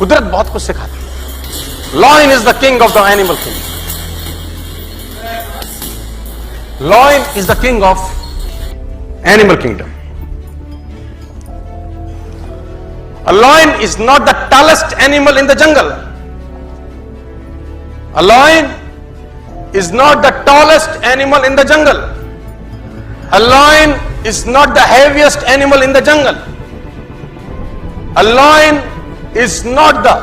कुदरत बहुत कुछ सिखाती है. Lion is the king of the animal kingdom. Lion is the king of animal kingdom. A lion is not the tallest animal in the jungle. A lion is not the tallest animal in the jungle. A lion is not the heaviest animal in the jungle. A lion is not the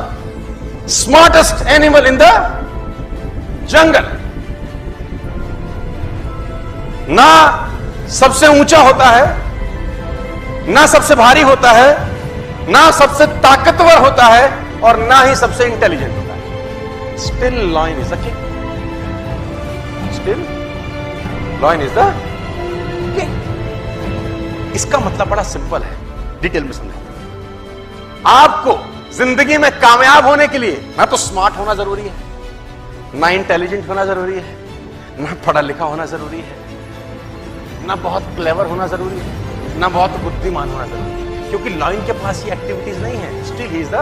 smartest animal in the jungle. ना सबसे ऊंचा होता है, ना सबसे भारी होता है, ना सबसे ताकतवर होता है, और ना ही सबसे इंटेलिजेंट होता है. Still lion is the king. Still lion is the king. इसका मतलब बड़ा सिंपल है, डिटेल में समझें. आपको जिंदगी में कामयाब होने के लिए ना तो स्मार्ट होना जरूरी है, ना इंटेलिजेंट होना जरूरी है, ना पढ़ा लिखा होना जरूरी है, ना बहुत क्लेवर होना जरूरी है, ना बहुत बुद्धिमान होना जरूरी है, क्योंकि लायन के पास ये एक्टिविटीज नहीं है. Still he is the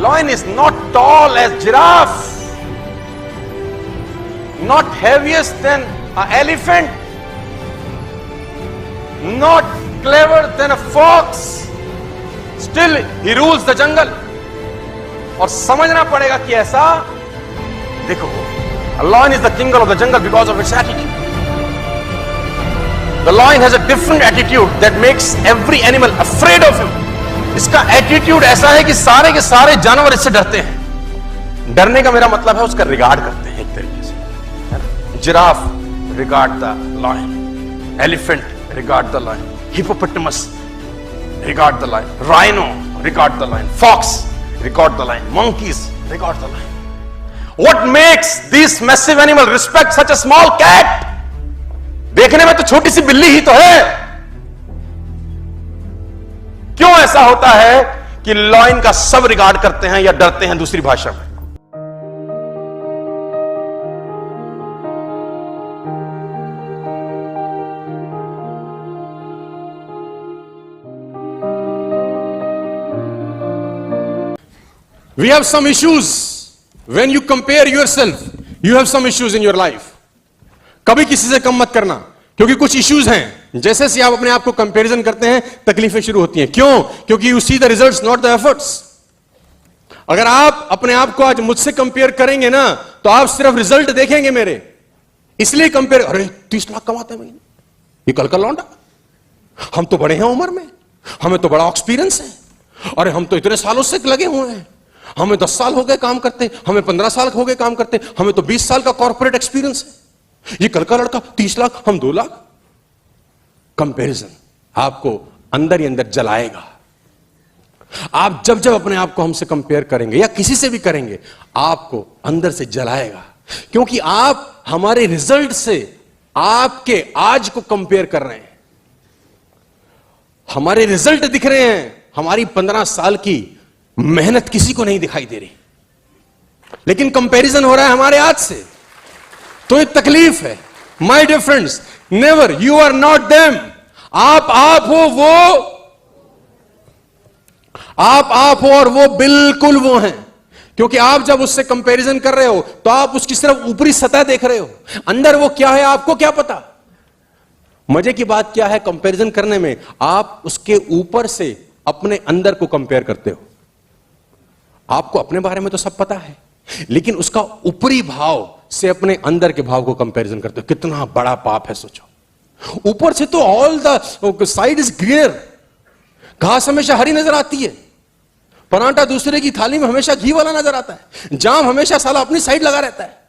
lion. Is not tall as giraffe, not heaviest than a elephant, not clever than a fox. Still he rules the jungle. और समझना पड़ेगा कि ऐसा देखो, a lion is the king of the jungle because of its attitude. The lion has a different attitude that makes every animal afraid of him. इसका attitude ऐसा है कि सारे के सारे जानवर इससे डरते हैं. डरने का मेरा मतलब है उसका रिगार्ड करते हैं एक तरीके से. Giraffe regard the lion, elephant regard the lion, hippopotamus regard the lion, rhino regard the lion, fox regard the lion, monkeys regard the lion. What makes this massive animal respect such a small cat? देखने में तो छोटी सी बिल्ली ही तो है. क्यों ऐसा होता है कि लायन का सब रिगार्ड करते हैं या डरते हैं दूसरी भाषा में? We have some issues when you compare yourself. You have some issues in your life. कभी किसी से कम मत करना, क्योंकि कुछ इश्यूज हैं. जैसे से आप अपने आप को कंपैरिजन करते हैं, तकलीफें शुरू होती हैं. क्यों? क्योंकि you see the results, not the efforts. अगर आप अपने आप को आज मुझसे कंपेयर करेंगे ना, तो आप सिर्फ रिजल्ट देखेंगे मेरे. इसलिए कंपेयर, अरे 30 लाख कमाते हैं महीने, ये कल का लौंडा, हम तो बड़े हैं उम्र में, हमें तो बड़ा एक्सपीरियंस है, अरे हम तो इतने सालों से लगे हुए हैं, हमें 10 साल हो गए काम करते, हमें 15 साल हो गए काम करते, हमें तो 20 साल का कॉर्पोरेट एक्सपीरियंस है, ये कल का लड़का 30 लाख, हम 2 लाख. कंपैरिजन आपको अंदर ही अंदर जलाएगा. आप जब जब अपने आप को हमसे कंपेयर करेंगे या किसी से भी करेंगे, आपको अंदर से जलाएगा, क्योंकि आप हमारे रिजल्ट से आपके आज को कंपेयर कर रहे हैं. हमारे रिजल्ट दिख रहे हैं, हमारी 15 साल की मेहनत किसी को नहीं दिखाई दे रही, लेकिन कंपैरिजन हो रहा है हमारे आज से. तो ये तकलीफ है. My dear friends, never, you are not them. आप हो, वो आप हो और वो बिल्कुल वो हैं. क्योंकि आप जब उससे कंपैरिजन कर रहे हो तो आप उसकी सिर्फ ऊपरी सतह देख रहे हो, अंदर वो क्या है आपको क्या पता. मजे की बात क्या है कंपैरिजन करने में, आप उसके ऊपर से अपने अंदर को कंपेयर करते हो. आपको अपने बारे में तो सब पता है, लेकिन उसका ऊपरी भाव से अपने अंदर के भाव को कंपैरिजन करते हो. कितना बड़ा पाप है सोचो. ऊपर से तो all the side is greener, घास हमेशा हरी नजर आती है, परांठा दूसरे की थाली में हमेशा घी वाला नजर आता है, जाम हमेशा साला अपनी साइड लगा रहता है.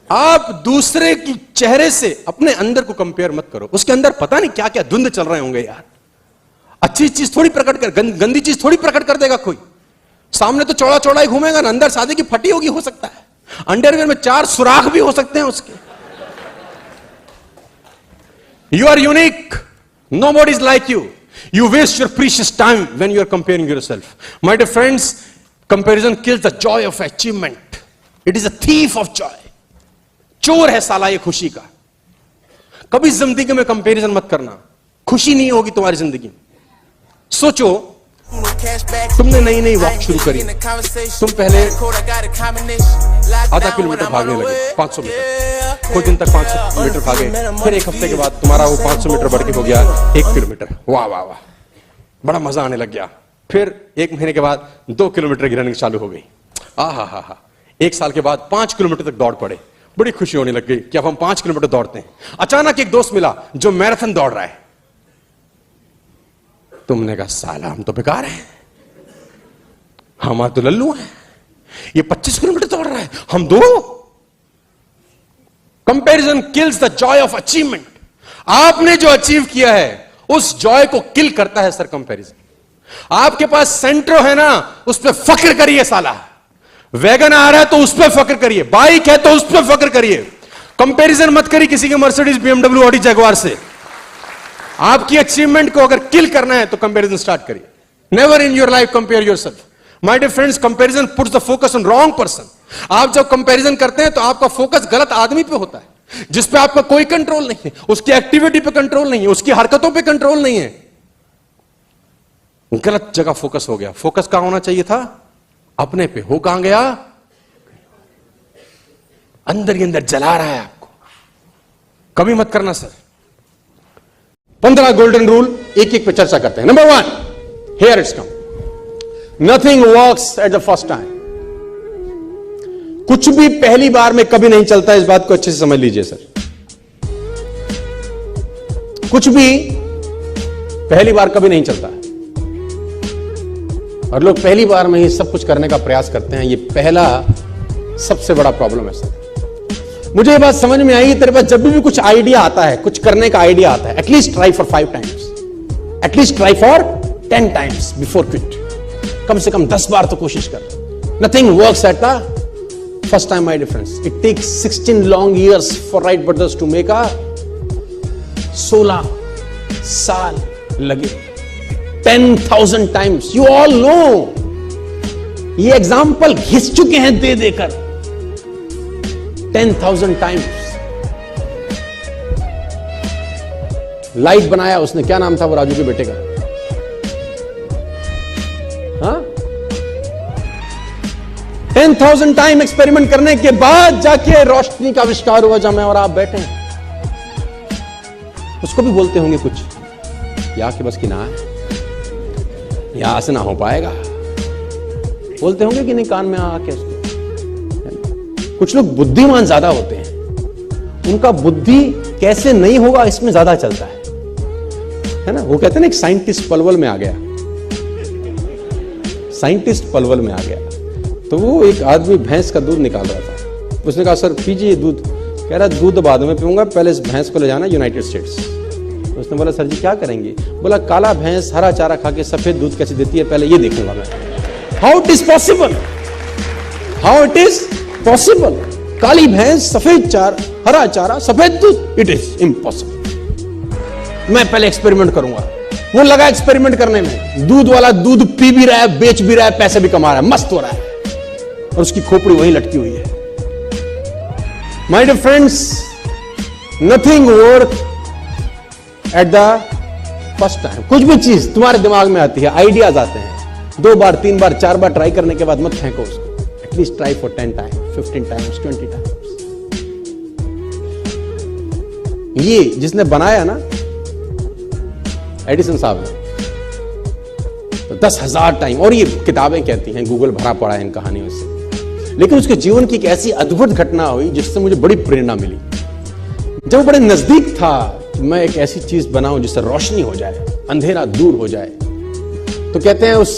आप दूसरे की चेहरे से अपने अंदर को कंपेयर मत करो. उसके अंदर पता नहीं क्या क्या धुंध चल रहे होंगे यार. अच्छी चीज थोड़ी प्रकट कर, गंदी चीज थोड़ी प्रकट कर देगा कोई. सामने तो चौड़ा चौड़ा ही घूमेगा ना, अंदर शादी की फटी होगी हो सकता है, अंडरवियर में 4 सुराख भी हो सकते हैं उसके. You are unique, nobody is like you. You waste your precious time when you are comparing yourself. My dear friends, comparison kills the joy of achievement. It is a thief of joy. चोर है साला ये खुशी का. कभी जिंदगी में comparison मत करना, खुशी नहीं होगी तुम्हारी जिंदगी में। सोचो, तुमने नई नई वॉक शुरू करी, तुम पहले आधा किलोमीटर भागने लगे, 500 मीटर, कुछ दिन तक 500 मीटर भागे, फिर एक हफ्ते के बाद तुम्हारा वो 500 मीटर बढ़ के हो गया 1 किलोमीटर। वाह वाह वाह, बड़ा मजा आने लग गया। फिर 1 महीने के बाद 2 किलोमीटर की रनिंग चालू हो गई। हा 1 साल के बाद 5 किलोमीटर तक दौड़ पड़े, बड़ी खुशी होने लग गई कि अब हम 5 किलोमीटर दौड़ते हैं। अचानक एक दोस्त मिला जो मैराथन दौड़ रहा है। तुमने कहा साला हम तो बेकार हैं, हम तो लल्लू हैं, ये 25 किलोमीटर दौड़ रहा है, हम 2। Comparison kills the joy of achievement. आपने जो अचीव किया है उस जॉय को किल करता है सर कंपैरिजन। आपके पास सेंट्रो है ना, उस पर फक्र करिए साला। वैगन आ रहा है तो उस पर फक्र करिए, बाइक है तो उस पर फक्र करिए। कंपैरिजन मत करिए किसी के मर्सिडीज, बीएमडब्ल्यू, ऑडी, जगुआर से। आपकी अचीवमेंट को अगर किल करना है तो कंपैरिजन स्टार्ट करिए। Never in your life compare yourself. My dear friends, comparison puts the focus on wrong person. आप जब कंपैरिजन करते हैं तो आपका फोकस गलत आदमी पे होता है, जिस पे आपका कोई कंट्रोल नहीं है, उसकी एक्टिविटी पे कंट्रोल नहीं है, उसकी हरकतों पे कंट्रोल नहीं है। गलत जगह फोकस हो गया। फोकस कहां होना चाहिए था? अपने पे। हो कहां गया? अंदर ही अंदर जला रहा है आपको। कभी मत करना सर। 15 गोल्डन रूल एक एक पे चर्चा करते हैं। Number 1, here it's come, nothing works at the first time. कुछ भी पहली बार में कभी नहीं चलता, इस बात को अच्छे से समझ लीजिए सर। कुछ भी पहली बार कभी नहीं चलता है, और लोग पहली बार में ही सब कुछ करने का प्रयास करते हैं। ये पहला सबसे बड़ा प्रॉब्लम है सर। मुझे ये बात समझ में आई, तेरे पास जब भी कुछ आइडिया आता है, कुछ करने का आइडिया आता है, at least try for 5 times, at least try for 10 times before quit. कम से कम 10 बार तो कोशिश कर। Nothing works at the first time my difference. It takes 16 long years for Wright brothers to make a 16 साल लगे। 10,000 टाइम्स। यू ऑल नो, ये एग्जाम्पल घिस चुके हैं दे देकर। 10,000 टाइम्स। लाइट बनाया उसने, क्या नाम था वो राजू के बेटे का? हाँ, 10,000 टाइम एक्सपेरिमेंट करने के बाद जाके रोशनी का आविष्कार हुआ, जहां मैं और आप बैठे हैं। उसको भी बोलते होंगे कुछ, या के बस की ना है, यहां से ना हो पाएगा। बोलते होंगे कि नहीं कान में आके उसको। कुछ लोग बुद्धिमान ज्यादा होते हैं, उनका बुद्धि कैसे नहीं होगा इसमें ज्यादा चलता है ना। वो कहते हैं ना, एक साइंटिस्ट पलवल में आ गया, साइंटिस्ट पलवल में आ गया। तो वो एक आदमी भैंस का दूध निकाल रहा था। उसने कहा सर पीजिए दूध। कह रहा दूध बाद में पीऊंगा, पहले इस भैंस को ले जाना यूनाइटेड स्टेट्स। उसने बोला सर जी क्या करेंगे? बोला काला भैंस हरा चारा खा के सफेद दूध कैसे देती है, पहले ये देखूंगा मैं। How it is possible, how it is possible? काली भैंस, सफेद चारा, हरा चारा, सफेद दूध, इट इज इम्पॉसिबल। मैं पहले एक्सपेरिमेंट करूंगा। वो लगा एक्सपेरिमेंट करने में। दूध वाला दूध पी भी रहा है, बेच भी रहा है, पैसे भी कमा रहा है, मस्त हो रहा है, और उसकी खोपड़ी वहीं लटकी हुई है। My dear friends, nothing work at the first time. कुछ भी चीज तुम्हारे दिमाग में आती है, आइडियाज आते हैं, 2 बार 3 बार 4 बार ट्राई करने के बाद मत फेंको उसको। At least try for 10 times, 15 times, 20 times. ये जिसने बनाया ना, एडिसन साहब ने, तो 10,000 टाइम। और ये किताबें कहती हैं, गूगल भरा पड़ा है इन कहानियों से। लेकिन उसके जीवन की एक ऐसी अद्भुत घटना हुई जिससे मुझे बड़ी प्रेरणा मिली। जब वो बड़े नजदीक था कि मैं एक ऐसी चीज बनाऊं जिससे रोशनी हो जाए, अंधेरा दूर हो जाए, तो कहते हैं उस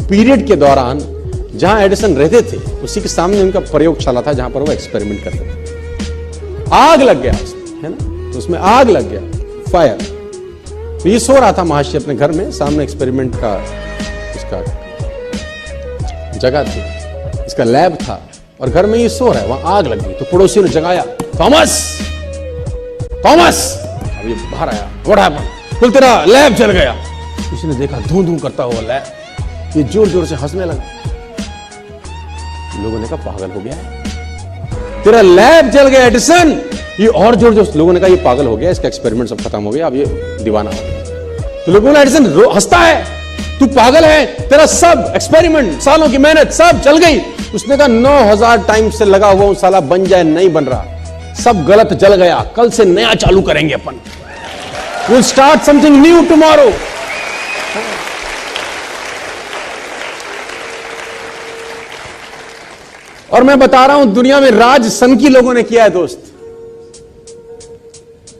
पीरियड के दौरान जहां एडिसन रहते थे, उसी के सामने उनका प्रयोगशाला था जहां पर वो एक्सपेरिमेंट करते थे। आग लग गया उसमें, है ना, तो उसमें आग लग गया, फायर। तो ये सो रहा था महर्षि अपने घर में, सामने एक्सपेरिमेंट का उसका जगह थी, इसका लैब था, और घर में ये सो रहा है, वहां आग लग गई। तो पड़ोसियों ने जगाया, थॉमस थॉमस। अब ये बाहर आया, व्हाट हैपेंड? बोल तेरा लैब जल गया। किसी ने देखा धूं धूं करता हुआ लैब, ये जोर जोर से हंसने लगा। लोगों ने कहा पागल हो गया है, तेरा लैब जल गया एडिसन। ये और जोर जोर लोगों ने कहा ये पागल हो गया, इसका एक्सपेरिमेंट सब खत्म हो गया, अब ये दीवाना हो गया। तो लोगों ने एडिसन हंसता है, तू पागल है, तेरा सब एक्सपेरिमेंट, सालों की मेहनत सब जल गई। उसने कहा 9000 टाइम से लगा हुआ साला बन जाए, नहीं बन रहा, सब गलत जल गया, कल से नया चालू करेंगे अपन, will start something new tomorrow. और मैं बता रहा हूं दुनिया में राज सनकी लोगों ने किया है दोस्त।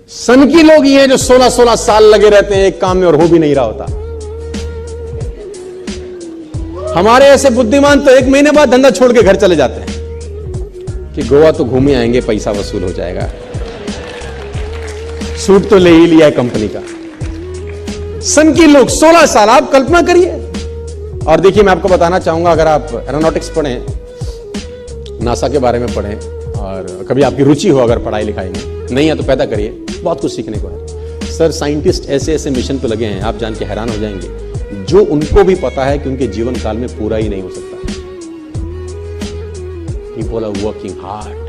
सनकी लोग ही हैं जो 16-16 साल लगे रहते हैं एक काम में और हो भी नहीं रहा होता। हमारे ऐसे बुद्धिमान तो 1 महीने बाद धंधा छोड़ के घर चले जाते हैं कि गोवा तो घूमे आएंगे, पैसा वसूल हो जाएगा, सूट तो ले ही लिया है कंपनी का। सनकी लोग 16 साल, आप कल्पना करिए। और देखिए मैं आपको बताना चाहूंगा, अगर आप एरोनॉटिक्स पढ़ें, नासा के बारे में पढ़ें, और कभी आपकी रुचि हो अगर पढ़ाई लिखाई में, नहीं है तो पैदा करिए, बहुत कुछ सीखने को है। सर साइंटिस्ट ऐसे ऐसे मिशन पे लगे हैं, आप जान के हैरान हो जाएंगे, जो उनको भी पता है कि उनके जीवन काल में पूरा ही नहीं हो सकता। People are working hard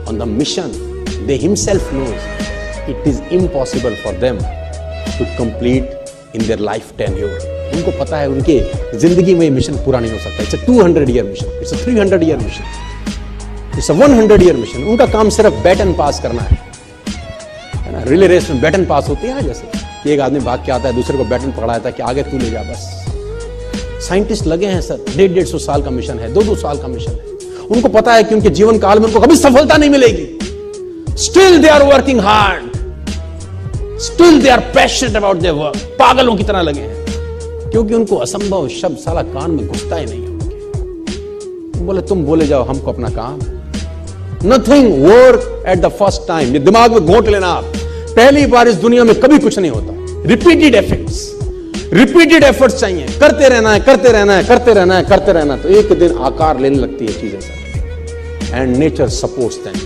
on the mission. They himself knows it is impossible for them to complete in their life tenure. उनको पता है उनके जिंदगी में मिशन पूरा नहीं हो सकता। It's a 200-year mission. It's a 300-year mission. It's a 100-year mission. उनका काम सिर्फ बैटन पास करना है ना। रिले रेस में बैटन पास होती है जैसे कि एक आदमी भाग के आता है, दूसरे को बैटन पकड़ाता है कि आगे तू ले जा, बस। साइंटिस्ट लगे हैं सर, 150-150 साल का मिशन है, 2-2 साल का मिशन है। उनको पता है कि उनके जीवन काल में उनको कभी सफलता नहीं मिलेगी। Still they are working hard, still they are passionate about their work. पागलों की तरह लगे हैं, क्योंकि उनको असंभव शब्द साला कान में घुसता ही नहीं है। बोले तुम बोले जाओ हमको अपना काम। Nothing work at the first time, ये दिमाग में घोट लेना आप। पहली बार इस दुनिया में कभी कुछ नहीं होता। रिपीटेड एफर्ट्स, रिपीटेड एफर्ट्स चाहिए, करते रहना है, करते रहना है, करते रहना है, करते रहना है, तो एक दिन आकार लेने लगती है चीजें sir. And nature supports them.